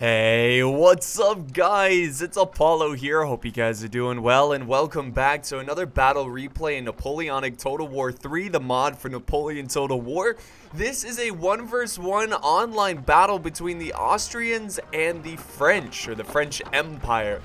Hey, what's up guys? It's Apollo here. Hope you guys are doing well and welcome back to another battle replay in Napoleonic Total War 3, the mod for Napoleon Total War. This is a 1 vs 1 online battle between the Austrians and the French, or the French Empire.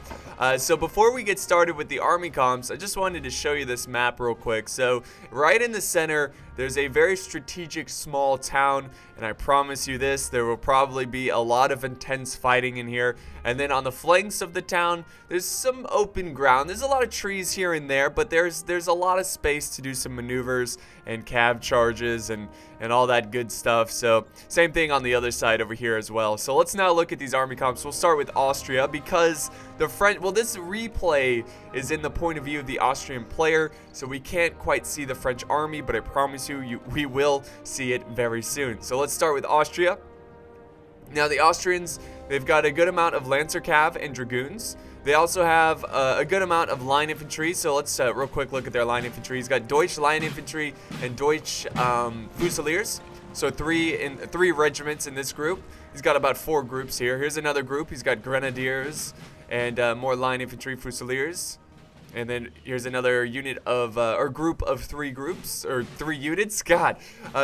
So before we get started with the army comps, I just wanted to show you this map real quick. So right in the center, there's a very strategic small town, and I promise you this, there will probably be a lot of intense fighting in here. And then on the flanks of the town, there's some open ground. There's a lot of trees here and there, but there's a lot of space to do some maneuvers and cab charges and all that good stuff. So same thing on the other side over here as well. So let's now look at these army comps. We'll start with Austria because the French, well, this replay is in the point of view of the Austrian player, so we can't quite see the French army, but I promise you, we will see it very soon. So let's start with Austria. Now the Austrians, they've got a good amount of Lancer Cav and Dragoons. They also have a good amount of line infantry, so let's real quick look at their line infantry. He's got Deutsch line infantry and Deutsch Fusiliers, so three regiments in this group. He's got about 4 groups here. Here's another group. He's got Grenadiers and more line infantry Fusiliers. And then here's another unit of, or group of 3 groups, or 3 units, God.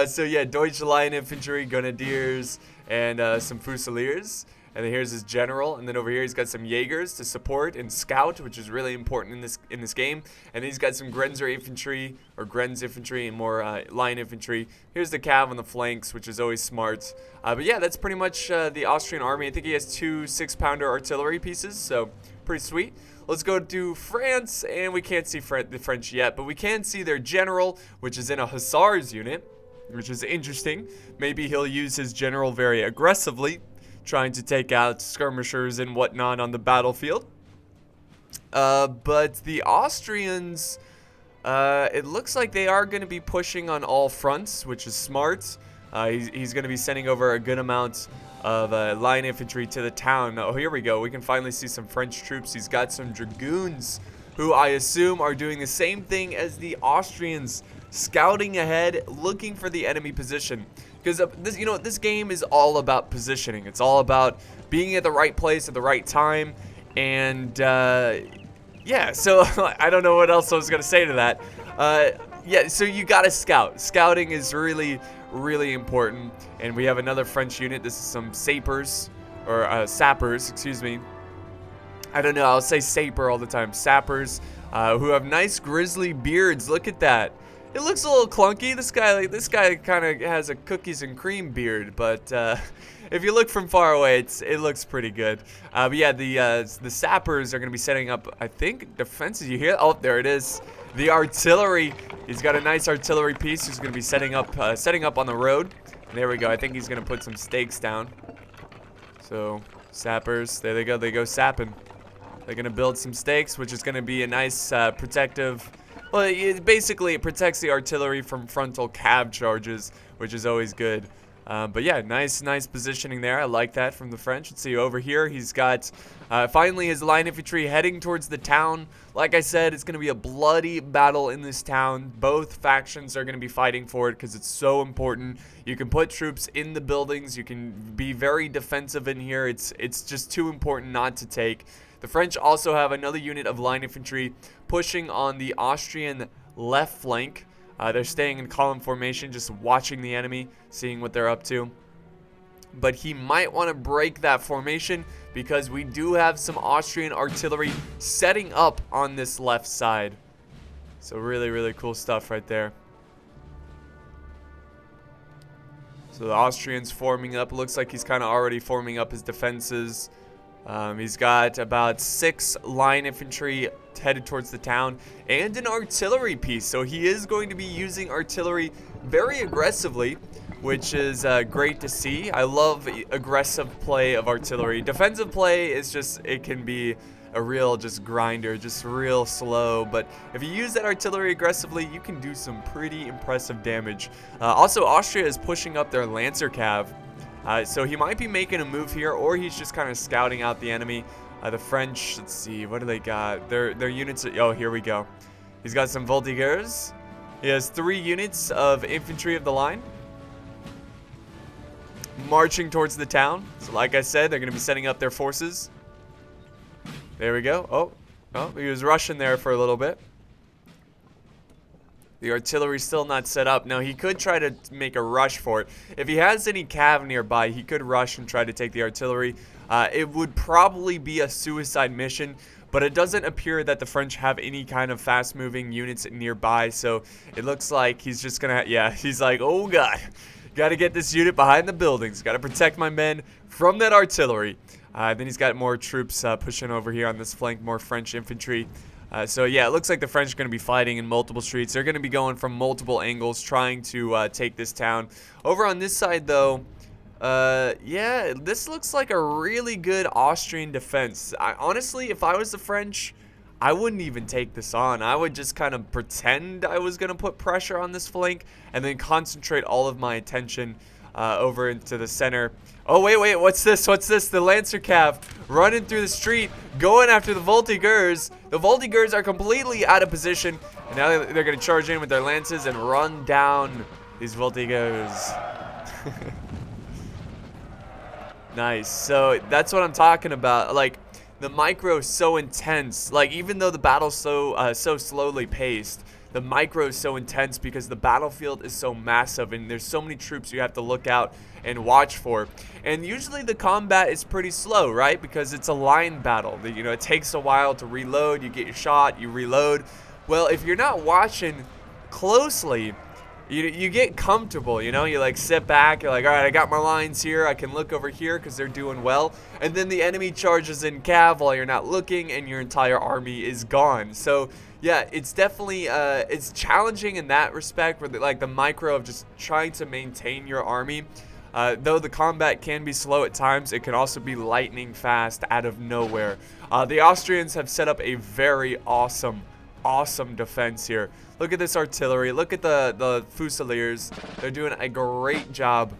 So yeah, Deutsch line infantry, Grenadiers, and some Fusiliers. And then here's his general, and then over here he's got some Jaegers to support and scout, which is really important in this game. And then he's got some Grenzer infantry, or Grenz infantry, and more line infantry. Here's the cav on the flanks, which is always smart. But yeah, that's pretty much the Austrian army. I think he has 2 6-pounder artillery pieces, so pretty sweet. Let's go to France, and we can't see the French yet, but we can see their general, which is in a hussars unit, which is interesting. Maybe he'll use his general very aggressively, trying to take out skirmishers and whatnot on the battlefield. But the Austrians, it looks like they are going to be pushing on all fronts, which is smart. He's going to be sending over a good amount of line infantry to the town. Oh, here we go. We can finally see some French troops. He's got some dragoons, who I assume are doing the same thing as the Austrians, scouting ahead, looking for the enemy position. Because this game is all about positioning. It's all about being at the right place at the right time. And yeah, so I don't know what else I was gonna say to that. Yeah, so you gotta scout. Scouting is really, really important. And we have another French unit. This is some sappers, or sappers, excuse me. I don't know, I'll say saper all the time. Sappers, who have nice grizzly beards. Look at that. It looks a little clunky. This guy kind of has a cookies and cream beard, but if you look from far away, it looks pretty good. But yeah, the sappers are going to be setting up, I think, defenses. You hear? Oh, there it is. The artillery. He's got a nice artillery piece. He's going to be setting up on the road. And there we go. I think he's going to put some stakes down. So sappers, there they go. They go sapping. They're going to build some stakes, which is going to be a nice protective. Well, basically, it protects the artillery from frontal cab charges, which is always good. But yeah, nice positioning there. I like that from the French. Let's see, over here, he's got finally his line infantry heading towards the town. Like I said, it's going to be a bloody battle in this town. Both factions are going to be fighting for it because it's so important. You can put troops in the buildings. You can be very defensive in here. It's just too important not to take. The French also have another unit of line infantry pushing on the Austrian left flank. They're staying in column formation, just watching the enemy, seeing what they're up to. But he might want to break that formation because we do have some Austrian artillery setting up on this left side. So really, really cool stuff right there. So the Austrians forming up. Looks like he's kind of already forming up his defenses. He's got about 6 line infantry headed towards the town and an artillery piece. So he is going to be using artillery very aggressively, which is great to see. I love aggressive play of artillery. Defensive play is just, it can be a real just grinder, just real slow. But if you use that artillery aggressively, you can do some pretty impressive damage. Also, Austria is pushing up their Lancer Cav. So he might be making a move here, or he's just kind of scouting out the enemy. The French, let's see, what do they got? Their units, oh, here we go. He's got some Voltigeurs. He has 3 units of infantry of the line. marching towards the town. So like I said, they're going to be setting up their forces. There we go. Oh, he was rushing there for a little bit. The artillery's still not set up. Now, he could try to make a rush for it. If he has any cav nearby, he could rush and try to take the artillery. It would probably be a suicide mission, but it doesn't appear that the French have any kind of fast-moving units nearby, so it looks like he's just gonna, yeah, he's like, oh god, gotta get this unit behind the buildings, gotta protect my men from that artillery. Then he's got more troops pushing over here on this flank, more French infantry. So yeah, it looks like the French are going to be fighting in multiple streets. They're going to be going from multiple angles, trying to take this town. Over on this side, though, yeah, this looks like a really good Austrian defense. Honestly, if I was the French, I wouldn't even take this on. I would just kind of pretend I was going to put pressure on this flank and then concentrate all of my attention over into the center. Oh, wait, what's this? The Lancer Cav running through the street, going after the Voltigeurs. The Voltigeurs are completely out of position, and now they're going to charge in with their lances and run down these Voltigeurs. Nice. So that's what I'm talking about. Like, the micro is so intense. Like, even though the battle's so slowly paced, the micro is so intense because the battlefield is so massive and there's so many troops you have to look out and watch for. And usually the combat is pretty slow, right? Because it's a line battle. You know, it takes a while to reload. You get your shot, you reload. Well, if you're not watching closely, you get comfortable, you know? You like sit back, you're like, all right, I got my lines here. I can look over here because they're doing well. And then the enemy charges in cav while you're not looking and your entire army is gone. So yeah, it's definitely, it's challenging in that respect, where like the micro of just trying to maintain your army. Though the combat can be slow at times, it can also be lightning fast out of nowhere. The Austrians have set up a very awesome defense here. Look at this artillery. Look at the Fusiliers. They're doing a great job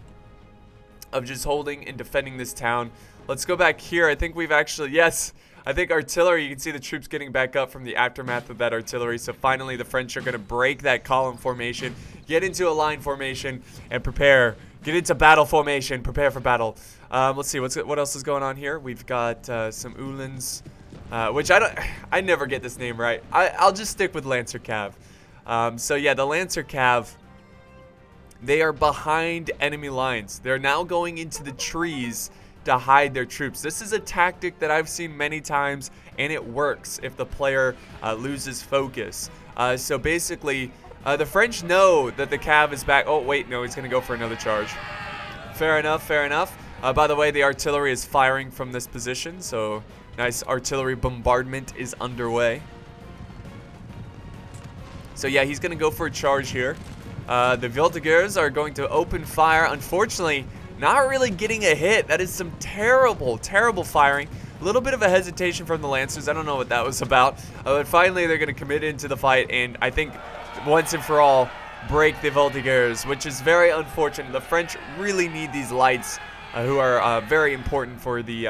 of just holding and defending this town. Let's go back here. I think we've actually, yes, I think artillery, you can see the troops getting back up from the aftermath of that artillery. So finally the French are going to break that column formation, get into a line formation, and prepare. Get into battle formation, prepare for battle. Let's see, what else is going on here? We've got some Uhlans, which I never get this name right. I'll just stick with Lancer Cav. So yeah, the Lancer Cav, they are behind enemy lines. They're now going into the trees to hide their troops. This is a tactic that I've seen many times, and it works if the player loses focus. So basically, the French know that the Cav is back. Oh, wait, no, he's going to go for another charge. Fair enough, fair enough. By the way, the artillery is firing from this position, so nice artillery bombardment is underway. So yeah, he's going to go for a charge here. The Voltigeurs are going to open fire. Unfortunately, not really getting a hit. That is some terrible firing. A little bit of a hesitation from the Lancers. I don't know what that was about. But finally, they're going to commit into the fight, and I think once and for all, break the Voltigeurs, which is very unfortunate. The French really need these lights, who are very important for the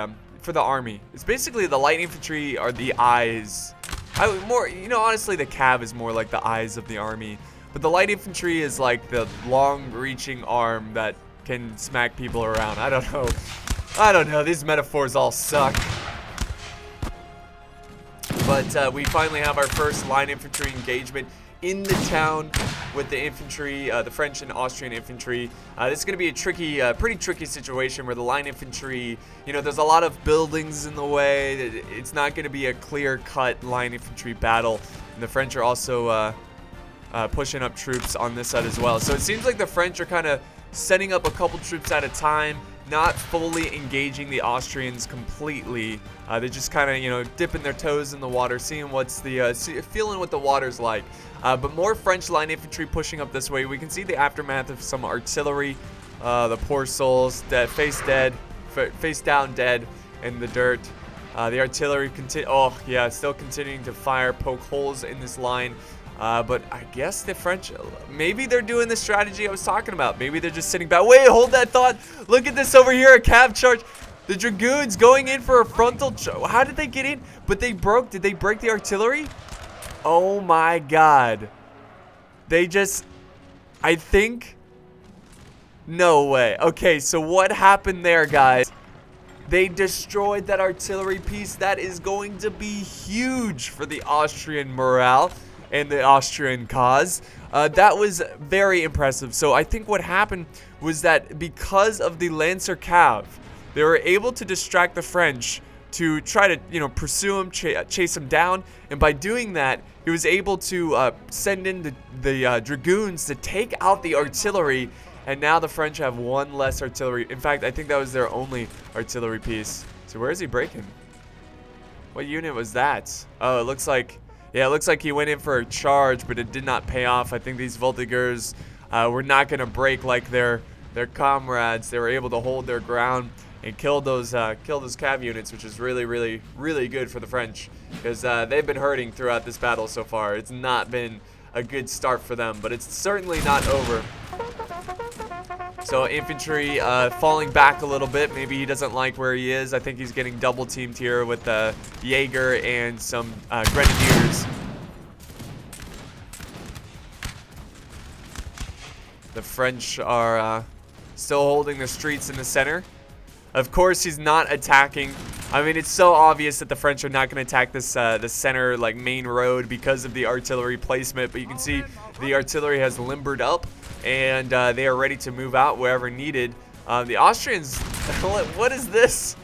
army. It's basically the light infantry are the eyes. Honestly, the Cav is more like the eyes of the army, but the light infantry is like the long-reaching arm that can smack people around. I don't know. These metaphors all suck. But we finally have our first line infantry engagement in the town with the infantry, the French and Austrian infantry. This is going to be a pretty tricky situation where the line infantry, there's a lot of buildings in the way. It's not going to be a clear-cut line infantry battle. And the French are also pushing up troops on this side as well. So it seems like the French are kind of setting up a couple troops at a time, not fully engaging the Austrians completely. They're just kind of, dipping their toes in the water, seeing feeling what the water's like. But more French line infantry pushing up this way. We can see the aftermath of some artillery. The poor souls, face down dead in the dirt. The artillery still continuing to fire, poke holes in this line. But I guess the French, maybe they're doing the strategy I was talking about. Maybe they're just sitting back. Wait, hold that thought. Look at this over here, a cav charge. The Dragoons going in for a frontal charge. How did they get in? But did they break the artillery? Oh my god. I think No way. Okay, so what happened there, guys? They destroyed that artillery piece. That is going to be huge for the Austrian morale and the Austrian cause. That was very impressive. So I think what happened was that because of the Lancer Cav, they were able to distract the French to try to, pursue him, chase him down. And by doing that, he was able to send in the dragoons to take out the artillery. And now the French have one less artillery. In fact, I think that was their only artillery piece. So where is he breaking? What unit was that? Oh, it looks like he went in for a charge, but it did not pay off. I think these Voltigeurs were not going to break like their comrades. They were able to hold their ground and kill those cav units, which is really, really, really good for the French, because they've been hurting throughout this battle so far. It's not been a good start for them, but it's certainly not over. So infantry falling back a little bit. Maybe he doesn't like where he is. I think he's getting double teamed here with Jaeger and some grenadiers. The French are still holding the streets in the center. Of course, he's not attacking. I mean, it's so obvious that the French are not going to attack this the center, like, main road because of the artillery placement. But you can see the artillery has limbered up, and they are ready to move out wherever needed. The Austrians, what is this?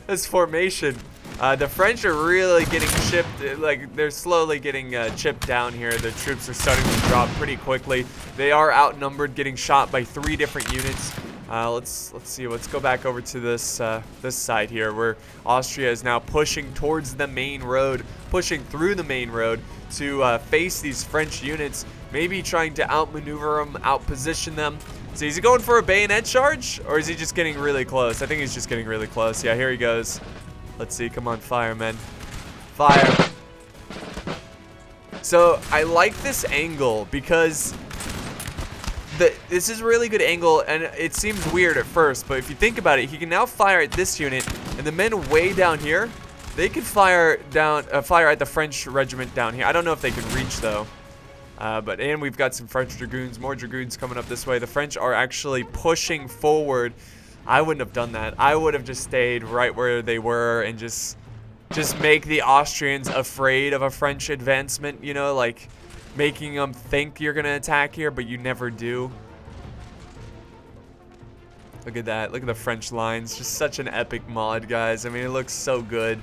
This formation. The French are really getting chipped, like they're slowly getting chipped down here. The troops are starting to drop pretty quickly. They are outnumbered, getting shot by 3 different units. Let's see. Let's go back over to this this side here, where Austria is now pushing towards the main road, pushing through the main road to face these French units, maybe trying to outmaneuver them, outposition them. So is he going for a bayonet charge, or is he just getting really close? I think he's just getting really close. Yeah, here he goes. Let's see. Come on, fire, men. Fire. So I like this angle because this is a really good angle, and it seems weird at first, but if you think about it, he can now fire at this unit, and the men way down here, they can fire at the French regiment down here. I don't know if they can reach though. And we've got some French dragoons, more dragoons coming up this way. The French are actually pushing forward. I wouldn't have done that. I would have just stayed right where they were and just make the Austrians afraid of a French advancement, like making them think you're going to attack here, but you never do. Look at that. Look at the French lines. Just such an epic mod, guys. I mean, it looks so good.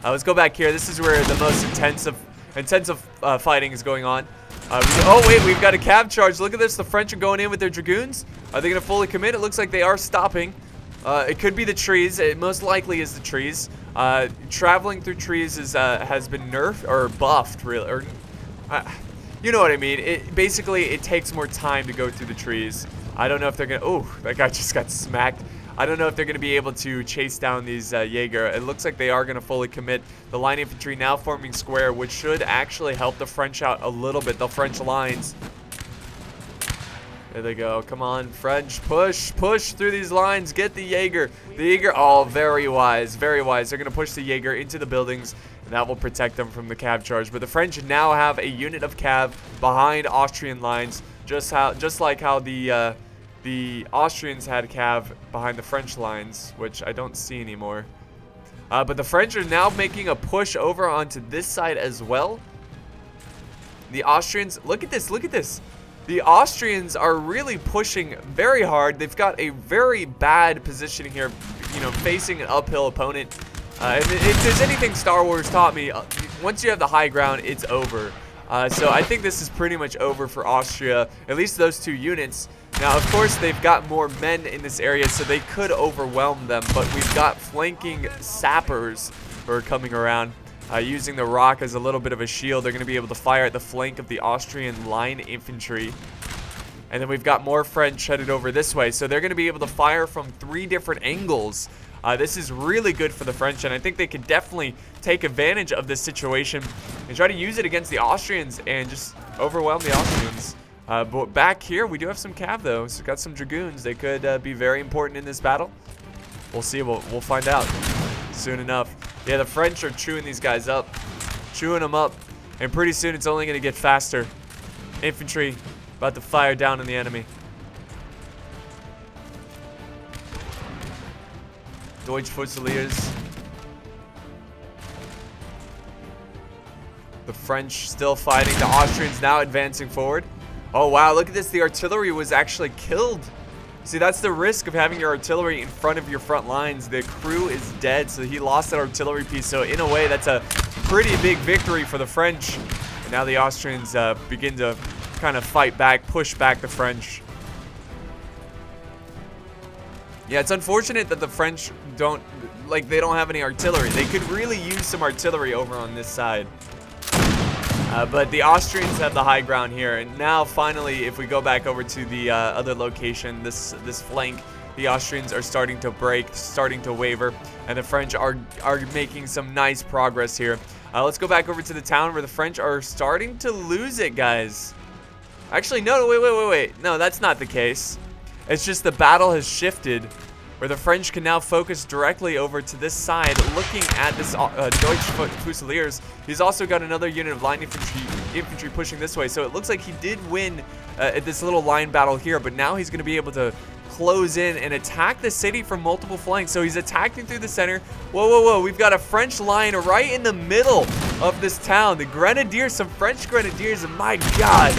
Let's go back here. This is where the most intensive fighting is going on. Oh, wait. We've got a cav charge. Look at this. The French are going in with their dragoons. Are they going to fully commit? It looks like they are stopping. It could be the trees. It most likely is the trees. Traveling through trees has been nerfed or buffed, really. Or, you know what I mean. Basically, it takes more time to go through the trees. I don't know if they're going to... Oh, that guy just got smacked. I don't know if they're going to be able to chase down these Jaeger. It looks like they are going to fully commit. The line infantry now forming square, which should actually help the French out a little bit. The French lines. There they go. Come on, French. Push through these lines. Get the Jaeger. The Jaeger, oh, very wise, very wise. They're going to push the Jaeger into the buildings, and that will protect them from the cav charge. But the French now have a unit of cav behind Austrian lines, just like how the Austrians had cav behind the French lines, which I don't see anymore. But the French are now making a push over onto this side as well. The Austrians, look at this, look at this. The Austrians are really pushing very hard. They've got a very bad positioning here, facing an uphill opponent. And if there's anything Star Wars taught me, once you have the high ground, it's over. So I think this is pretty much over for Austria, at least those 2 units. Now, of course, they've got more men in this area, so they could overwhelm them, but we've got flanking sappers who are coming around. Using the rock as a little bit of a shield. They're going to be able to fire at the flank of the Austrian line infantry. And then we've got more French headed over this way. So they're going to be able to fire from 3 different angles. This is really good for the French, and I think they could definitely take advantage of this situation and try to use it against the Austrians and just overwhelm the Austrians. But back here, we do have some cav, though. So we've got some dragoons. They could be very important in this battle. We'll see. We'll find out soon enough. Yeah, the French are chewing these guys up. Chewing them up. And pretty soon it's only going to get faster. Infantry about to fire down on the enemy. Deutsche Fusiliers. The French still fighting. The Austrians now advancing forward. Oh, wow. Look at this. The artillery was actually killed. See, that's the risk of having your artillery in front of your front lines. The crew is dead, so he lost that artillery piece. So, in a way, that's a pretty big victory for the French. And now the Austrians begin to kind of fight back, push back the French. Yeah, it's unfortunate that the French don't have any artillery. They could really use some artillery over on this side. But the Austrians have the high ground here. And now, finally, if we go back over to the other location, this flank, the Austrians are starting to break, starting to waver. And the French are making some nice progress here. Let's go back over to the town where the French are starting to lose it, guys. Actually, no, wait. No, that's not the case. It's just the battle has shifted, where the French can now focus directly over to this side, looking at this Deutsche Fusiliers. He's also got another unit of line infantry pushing this way, so it looks like he did win at this little line battle here, but now he's going to be able to close in and attack the city from multiple flanks. So he's attacking through the center. Whoa, we've got a French line right in the middle of this town. The Grenadiers, some French Grenadiers, and my God,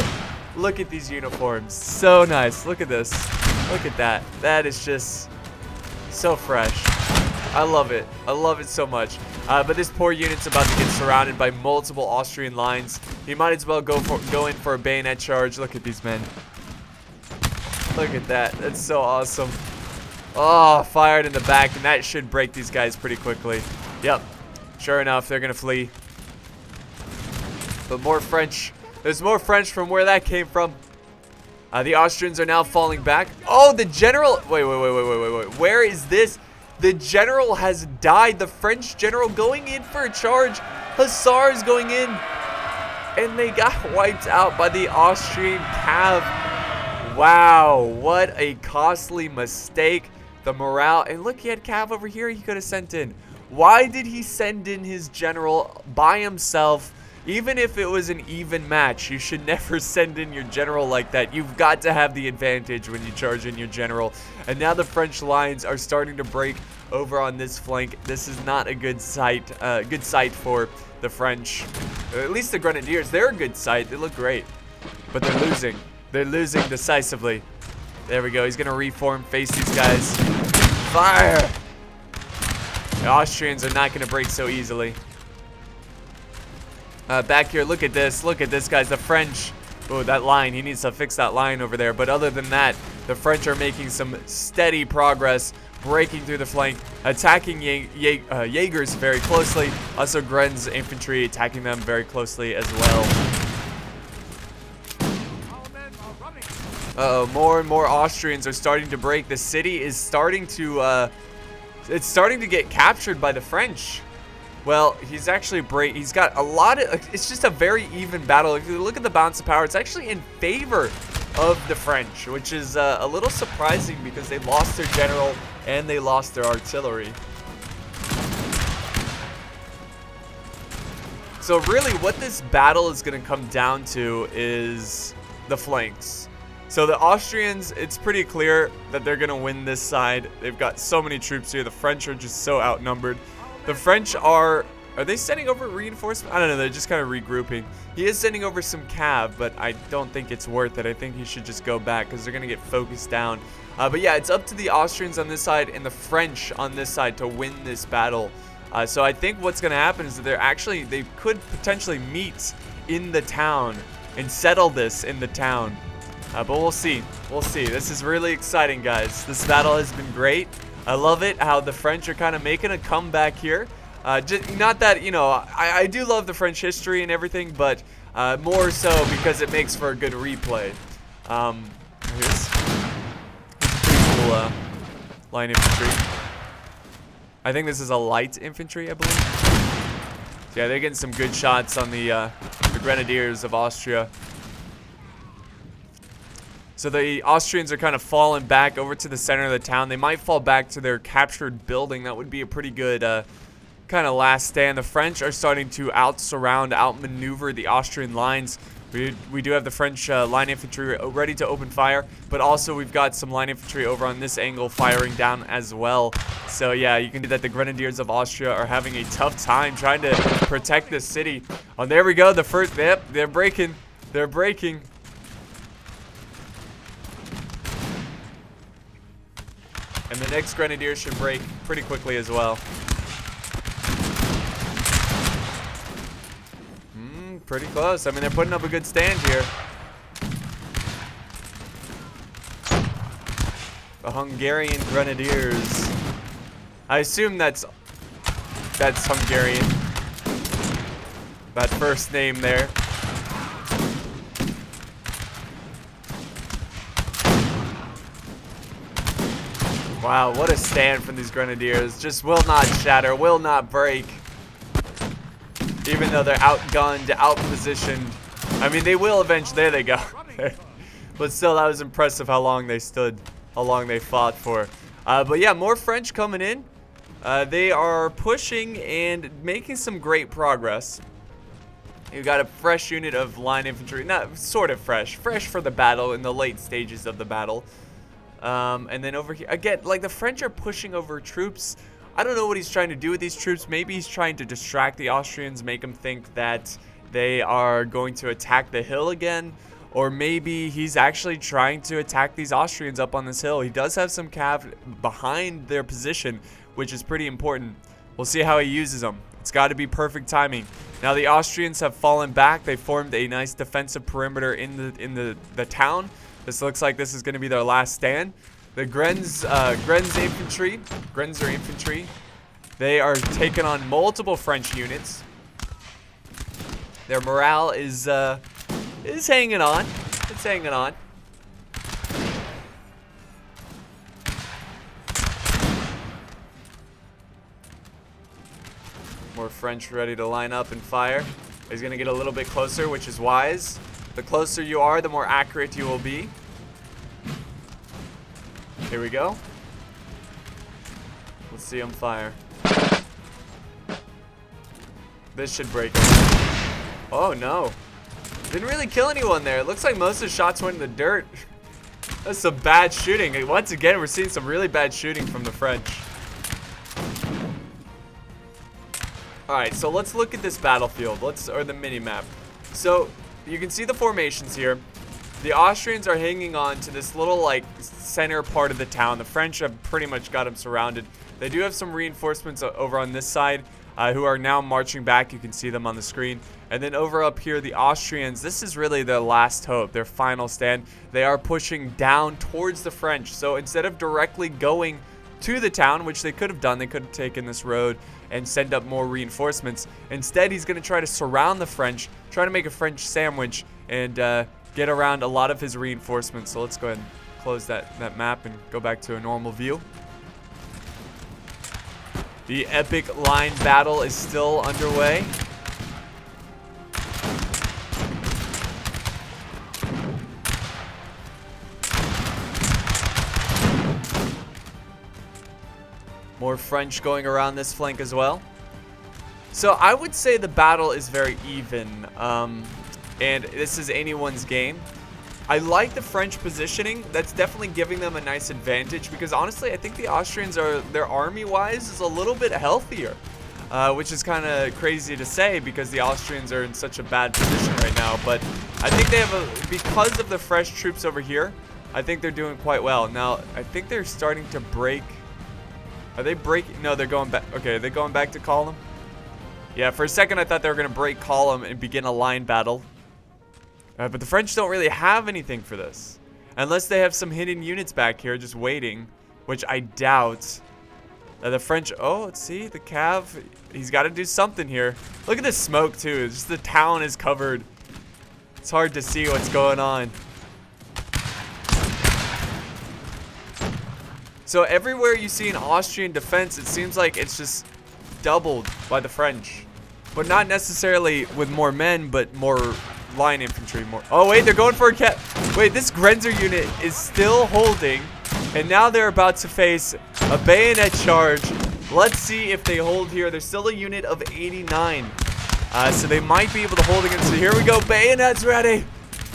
look at these uniforms. So nice. Look at this. Look at that. That is just so fresh. I love it. I love it so much. But this poor unit's about to get surrounded by multiple Austrian lines. He might as well go in for a bayonet charge. Look at these men. Look at that. That's so awesome. Oh, fired in the back, and that should break these guys pretty quickly. Yep. Sure enough, they're going to flee. But more French. There's more French from where that came from. The Austrians are now falling back. Oh, the general. Wait. Where is this? The general has died. The French general going in for a charge. Hussars going in. And they got wiped out by the Austrian cav. Wow, what a costly mistake. The morale. And look, he had cav over here he could have sent in. Why did he send in his general by himself? Even if it was an even match, you should never send in your general like that. You've got to have the advantage when you charge in your general. And now the French lines are starting to break over on this flank. This is not a good sight for the French. At least the Grenadiers, they're a good sight. They look great. But they're losing. They're losing decisively. There we go. He's going to reform, face these guys. Fire! The Austrians are not going to break so easily. Back here, look at this. Look at this, guys. The French. Oh, that line. He needs to fix that line over there. But other than that, the French are making some steady progress, breaking through the flank, attacking Jaegers very closely. Also, Gren's infantry attacking them very closely as well. Uh-oh, more and more Austrians are starting to break. The city is starting to, it's starting to get captured by the French. Well, he's actually he's got a lot of, it's just a very even battle. If you look at the balance of power, it's actually in favor of the French, which is a little surprising because they lost their general and they lost their artillery. So really what this battle is going to come down to is the flanks. So the Austrians, it's pretty clear that they're going to win this side. They've got so many troops here. The French are just so outnumbered. The French are they sending over reinforcements? I don't know. They're just kind of regrouping. He is sending over some cav, but I don't think it's worth it. I think he should just go back because they're going to get focused down. But yeah, it's up to the Austrians on this side and the French on this side to win this battle. So I think what's going to happen is that they could potentially meet in the town and settle this in the town. But we'll see. We'll see. This is really exciting, guys. This battle has been great. I love it how the French are kind of making a comeback here. Not that, you know, I do love the French history and everything, but more so because it makes for a good replay. Here's pretty cool line infantry. I think this is a light infantry, I believe. So yeah, they're getting some good shots on the Grenadiers of Austria. So the Austrians are kind of falling back over to the center of the town. They might fall back to their captured building. That would be a pretty good kind of last stand. The French are starting to out-surround, out-maneuver the Austrian lines. We do have the French line infantry ready to open fire, but also we've got some line infantry over on this angle firing down as well. So yeah, you can see that the Grenadiers of Austria are having a tough time trying to protect this city. Oh, there we go. The first, yep, they're breaking. They're breaking. And the next Grenadier should break pretty quickly as well. Pretty close. I mean, they're putting up a good stand here. The Hungarian Grenadiers. I assume that's Hungarian. That first name there. Wow, what a stand from these Grenadiers. Just will not shatter, will not break. Even though they're outgunned, outpositioned. I mean, they will eventually. There they go. But still, that was impressive how long they stood, how long they fought for. But yeah, more French coming in. They are pushing and making some great progress. You've got a fresh unit of line infantry. Not sort of fresh. Fresh for the battle in the late stages of the battle. And then over here, again, like the French are pushing over troops. I don't know what he's trying to do with these troops. Maybe he's trying to distract the Austrians, make them think that they are going to attack the hill again. Or maybe he's actually trying to attack these Austrians up on this hill. He does have some cav behind their position, which is pretty important. We'll see how he uses them. It's got to be perfect timing. Now the Austrians have fallen back. They formed a nice defensive perimeter in the town. This looks like this is going to be their last stand. The Grenzer infantry, they are taking on multiple French units. Their morale is hanging on. It's hanging on. More French ready to line up and fire. He's going to get a little bit closer, which is wise. The closer you are, the more accurate you will be. Here we go. Let's see him fire. This should break him. Oh no. Didn't really kill anyone there. It looks like most of the shots went in the dirt. That's some bad shooting. Once again, we're seeing some really bad shooting from the French. Alright, so let's look at this battlefield. Or the mini-map. So, you can see the formations here. The Austrians are hanging on to this little, like, center part of the town. The French have pretty much got them surrounded. They do have some reinforcements over on this side who are now marching back. You can see them on the screen. And then over up here, the Austrians, this is really their last hope, their final stand. They are pushing down towards the French. So instead of directly going to the town, which they could have done, they could have taken this road and send up more reinforcements. Instead, he's going to try to surround the French, try to make a French sandwich, and get around a lot of his reinforcements. So let's go ahead and close that map and go back to a normal view. The epic line battle is still underway. More French going around this flank as well. So I would say the battle is very even. And this is anyone's game. I like the French positioning. That's definitely giving them a nice advantage because honestly, I think the Austrians are, their army-wise, is a little bit healthier, which is kind of crazy to say because the Austrians are in such a bad position right now. But I think they have because of the fresh troops over here, I think they're doing quite well. Now, I think they're starting to break. Are they breaking? No, they're going back. Okay, are they going back to column? Yeah, for a second I thought they were going to break column and begin a line battle. But the French don't really have anything for this. Unless they have some hidden units back here just waiting, which I doubt. The French, oh, let's see, the Cav, he's got to do something here. Look at this smoke too, just the town is covered. It's hard to see what's going on. So everywhere you see an Austrian defense, it seems like it's just doubled by the French. But not necessarily with more men, but more line infantry. More. Oh wait, they're going for a cat. Wait, this Grenzer unit is still holding. And now they're about to face a bayonet charge. Let's see if they hold here. There's still a unit of 89. So they might be able to hold against it. Here we go. Bayonets ready.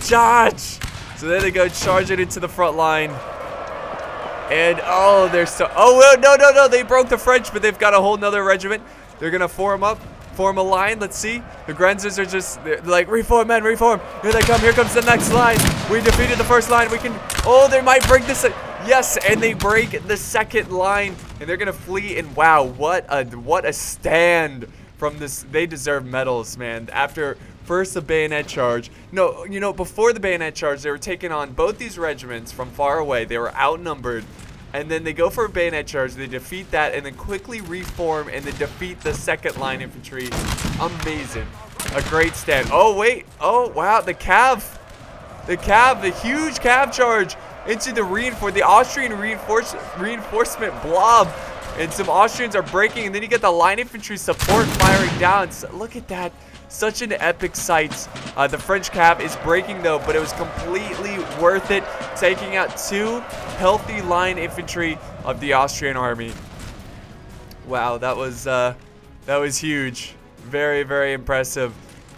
Charge. So there they go. Charge it into the front line. And, oh, they're so... Oh, no. They broke the French, but they've got a whole nother regiment. They're going to form up. Form a line. Let's see. The Grenzers are just... They're like, reform, men, reform. Here they come. Here comes the next line. We defeated the first line. We can... Oh, they might break this... Yes, and they break the second line. And they're going to flee. And, wow, what a stand from this. They deserve medals, man. After... First, the Bayonet Charge. No, you know, before the Bayonet Charge, they were taking on both these regiments from far away. They were outnumbered. And then they go for a Bayonet Charge. They defeat that and then quickly reform and then defeat the second line infantry. Amazing. A great stand. Oh, wait. Oh, wow. The Calves. The huge Calves charge into the Austrian reinforcement blob. And some Austrians are breaking. And then you get the line infantry support firing down. So, look at that. Such an epic sight. The French Cav is breaking though, but it was completely worth it, taking out 2 healthy line infantry of the Austrian army. Wow, that was huge. Very, very impressive.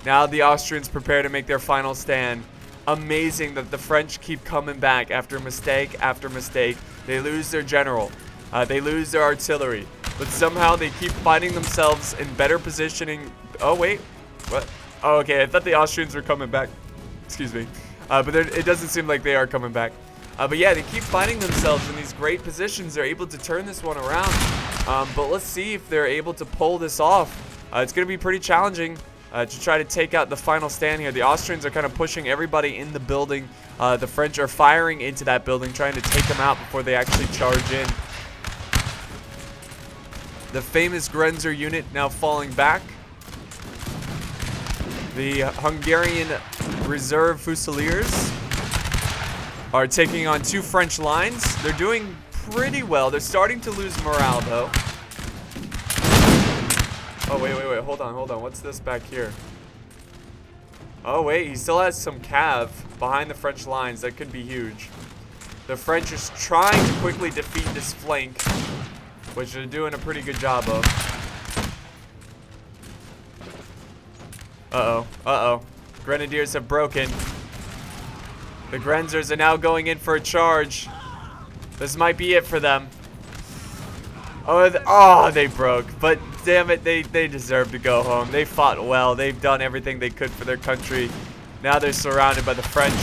Now the Austrians prepare to make their final stand. Amazing that the French keep coming back after mistake after mistake. They lose their general. They lose their artillery. But somehow they keep finding themselves in better positioning. Oh, wait. What? Oh, okay. I thought the Austrians were coming back. Excuse me. But it doesn't seem like they are coming back. But yeah, they keep finding themselves in these great positions. They're able to turn this one around. But let's see if they're able to pull this off. It's going to be pretty challenging to try to take out the final stand here. The Austrians are kind of pushing everybody in the building. The French are firing into that building, trying to take them out before they actually charge in. The famous Grenzer unit now falling back. The Hungarian Reserve Fusiliers are taking on 2 French lines. They're doing pretty well. They're starting to lose morale, though. Oh, wait. Hold on. What's this back here? Oh, wait. He still has some cav behind the French lines. That could be huge. The French are trying to quickly defeat this flank, which they're doing a pretty good job of. Uh-oh. Grenadiers have broken. The Grenzers are now going in for a charge. This might be it for them. Oh, they broke. But damn it, they deserve to go home. They fought well. They've done everything they could for their country. Now they're surrounded by the French.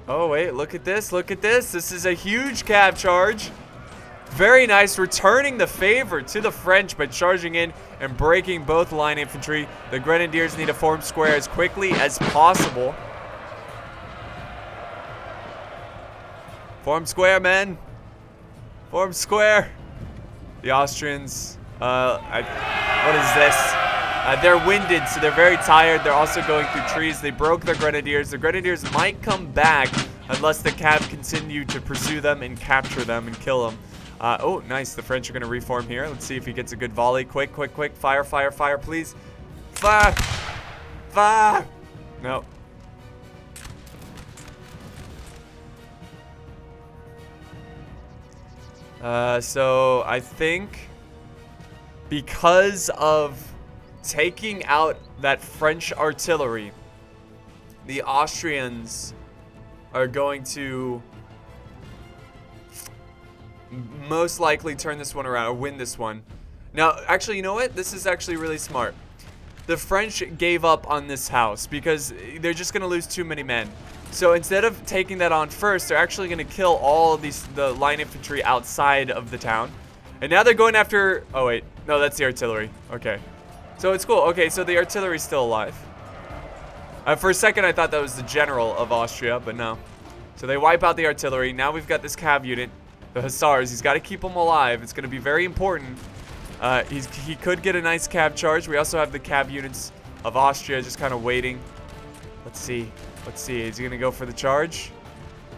Oh, wait, look at this. This is a huge cav charge. Very nice, returning the favor to the French by charging in and breaking both line infantry. The Grenadiers need to form square as quickly as possible. Form square, men. Form square. The Austrians, what is this? They're winded, so they're very tired. They're also going through trees. They broke their Grenadiers. The Grenadiers might come back unless the Cav continue to pursue them and capture them and kill them. Oh, nice. The French are going to reform here. Let's see if he gets a good volley. Quick. Fire, please. Fire. No. So I think because of taking out that French artillery, the Austrians are going to most likely turn this one around or win this one. Now, actually, you know what? This is actually really smart. The French gave up on this house because they're just going to lose too many men. So instead of taking that on first, they're actually going to kill all of the line infantry outside of the town. And now they're going after... Oh, wait. No, that's the artillery. Okay. So it's cool. Okay, so the artillery's still alive. For a second, I thought that was the general of Austria, but no. So they wipe out the artillery. Now we've got this cav unit. The Hussars. He's got to keep them alive. It's going to be very important. He could get a nice cav charge. We also have the cav units of Austria just kind of waiting. Let's see. Is he going to go for the charge?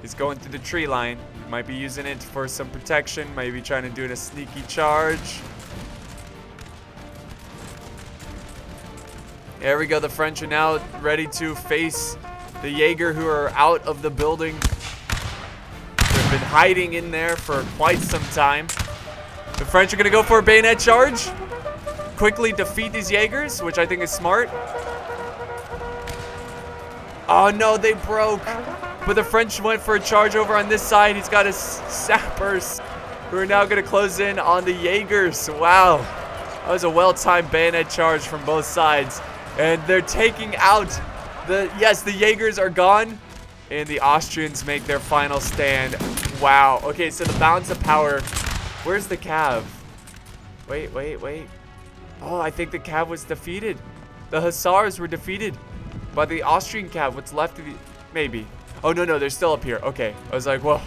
He's going through the tree line. He might be using it for some protection. Maybe trying to do a sneaky charge. There we go. The French are now ready to face the Jaeger, who are out of the building. They've been hiding in there for quite some time. The French are going to go for a bayonet charge. Quickly defeat these Jaegers, which I think is smart. Oh no, they broke. But the French went for a charge over on this side. He's got his sappers who are now going to close in on the Jaegers. Wow. That was a well-timed bayonet charge from both sides. And they're taking out the Jaegers are gone. And the Austrians make their final stand. Wow. Okay, so the balance of power. Where's the Cav? Wait. Oh, I think the Cav was defeated. The Hussars were defeated by the Austrian Cav. What's left of the... Maybe. Oh, no, they're still up here. Okay. I was like, whoa.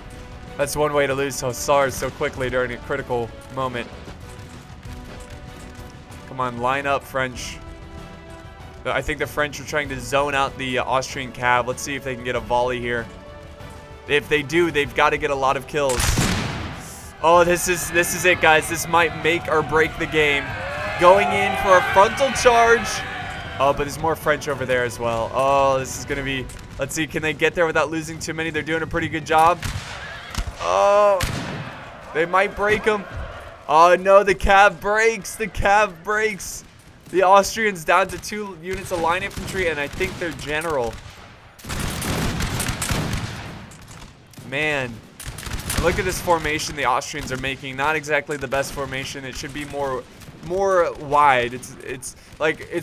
That's one way to lose Hussars so quickly during a critical moment. Come on, line up, French. I think the French are trying to zone out the Austrian Cav. Let's see if they can get a volley here. If they do, they've got to get a lot of kills. Oh, this is it, guys. This might make or break the game. Going in for a frontal charge. Oh, but there's more French over there as well. Oh, this is going to be... Let's see, can they get there without losing too many? They're doing a pretty good job. Oh, they might break them. Oh, no, the Cav breaks. The Cav breaks. The Austrians down to 2 units of line infantry, and I think their general. Man, look at this formation the Austrians are making. Not exactly the best formation. It should be more wide. It's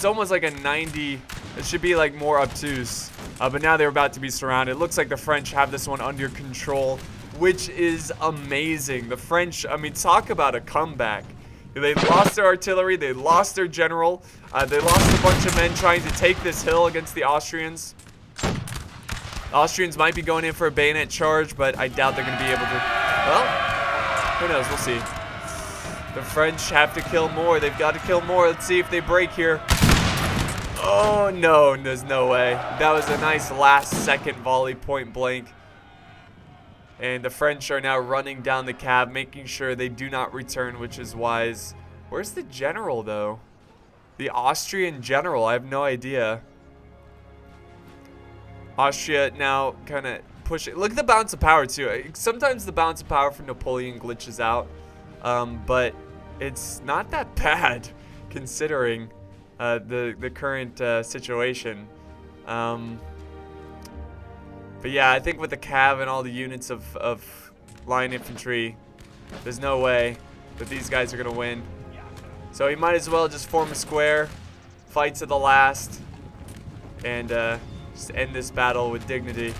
almost like a 90. It should be like more obtuse. But now they're about to be surrounded. It looks like the French have this one under control, which is amazing. The French, I mean, talk about a comeback. They lost their artillery. They lost their general. They lost a bunch of men trying to take this hill against the Austrians. The Austrians might be going in for a bayonet charge, but I doubt they're going to be able to. Well, who knows? We'll see. The French have to kill more. They've got to kill more. Let's see if they break here. Oh, no. There's no way. That was a nice last-second volley, point blank. And the French are now running down the Cav, making sure they do not return, which is wise. Where's the general, though? The Austrian general. I have no idea. Austria now kind of pushing. Look at the balance of power, too. Sometimes the balance of power for Napoleon glitches out. But it's not that bad, considering the current situation. But yeah, I think with the Cav and all the units of line infantry, there's no way that these guys are going to win. So he might as well just form a square, fight to the last, and just end this battle with dignity.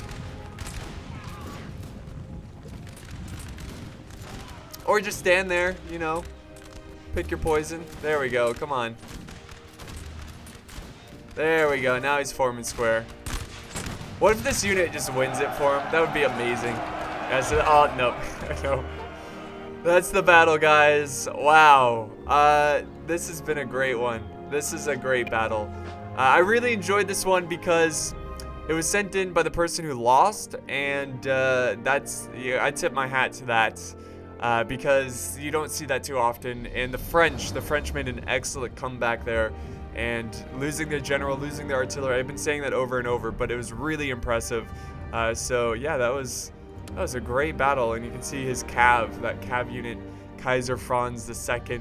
Or just stand there, you know, pick your poison. There we go, come on. There we go, now he's forming square. What if this unit just wins it for him? That would be amazing. Oh, no. No. That's the battle, guys. Wow. This has been a great one. This is a great battle. I really enjoyed this one because it was sent in by the person who lost, and I tip my hat to that because you don't see that too often. And the French made an excellent comeback there. And losing their general, losing their artillery. I've been saying that over and over, but it was really impressive. So yeah, that was a great battle. And you can see his Cav, that Cav unit, Kaiser Franz II,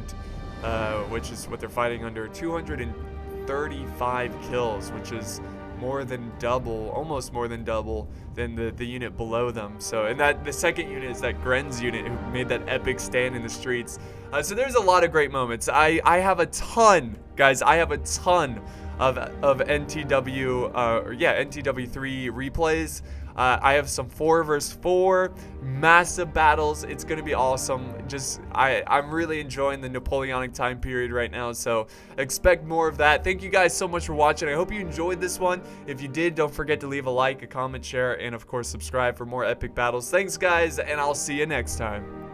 which is what they're fighting under. 235 kills, which is more than double, almost more than double than the unit below them. So, and the second unit is that Grenz unit who made that epic stand in the streets. So there's a lot of great moments. I have a ton, guys. I have a ton of NTW, NTW 3 replays. I have some 4 vs 4 massive battles. It's gonna be awesome. I'm really enjoying the Napoleonic time period right now, so expect more of that. Thank you guys so much for watching. I hope you enjoyed this one. If you did, don't forget to leave a like, a comment, share, and of course subscribe for more epic battles. Thanks guys, and I'll see you next time.